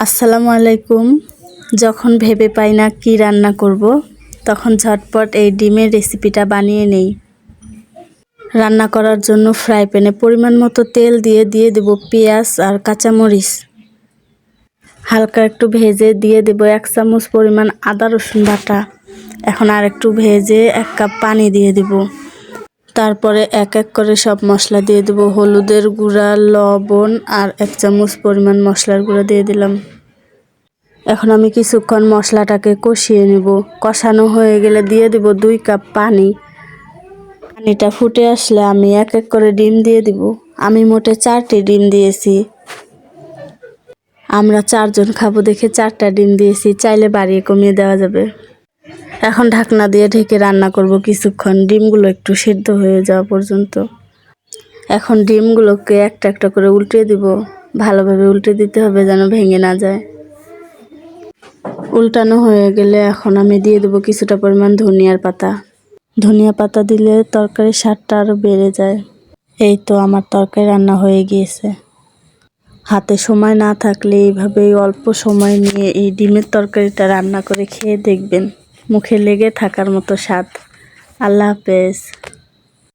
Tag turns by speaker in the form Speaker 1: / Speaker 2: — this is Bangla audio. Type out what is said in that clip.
Speaker 1: আসসালামু আলাইকুম। যখন ভেবে পাই না কি রান্না করব, তখন ঝটপট এই ডিমের রেসিপিটা বানিয়ে নেই। রান্না করার জন্য ফ্রাই প্যানে পরিমাণ মতো তেল দিয়ে দেব পেঁয়াজ আর কাঁচামরিচ। হালকা একটু ভেজে দিয়ে দেব 1 চামচ পরিমাণ আদা রসুন বাটা। এখন আর একটু ভেজে 1 কাপ পানি দিয়ে দেব। তারপরে এক এক করে সব মশলা দিয়ে দেব। হলুদের গুঁড়া, লবণ আর 1 চামচ পরিমাণ মশলার গুঁড়া দিয়ে দিলাম। এখন আমি কিছুক্ষণ মশলাটাকে কষিয়ে নেব। কষানো হয়ে গেলে দিয়ে দেব 2 কাপ পানি। পানিটা ফুটে আসলে আমি এক এক করে ডিম দিয়ে দিব। আমি মোটে 4টি ডিম দিয়েছি। আমরা 4 জন খাবো দেখে 4টা ডিম দিয়েছি, চাইলে বাড়িয়ে কমিয়ে দেওয়া যাবে। এখন ঢাকনা দিয়ে ঢেকে রান্না করব কিছুক্ষণ, ডিমগুলো একটু সিদ্ধ হয়ে যাওয়া পর্যন্ত। এখন ডিমগুলোকে একটা একটা করে উল্টে দিব। ভালোভাবে উল্টে দিতে হবে যেন ভেঙে না যায়। উল্টানো হয়ে গেলে এখন আমি দিয়ে দেব কিছুটা পরিমাণ ধনিয়ার পাতা। ধনিয়া পাতা দিলে তরকারির স্বাদটা আরও বেড়ে যায়। এই তো আমার তরকারি রান্না হয়ে গিয়েছে। হাতে সময় না থাকলে এইভাবেই অল্প সময় নিয়ে এই ডিমের তরকারিটা রান্না করে খেয়ে দেখবেন, মুখে লেগে থাকার মতো স্বাদ। আল্লাহ হাফেজ।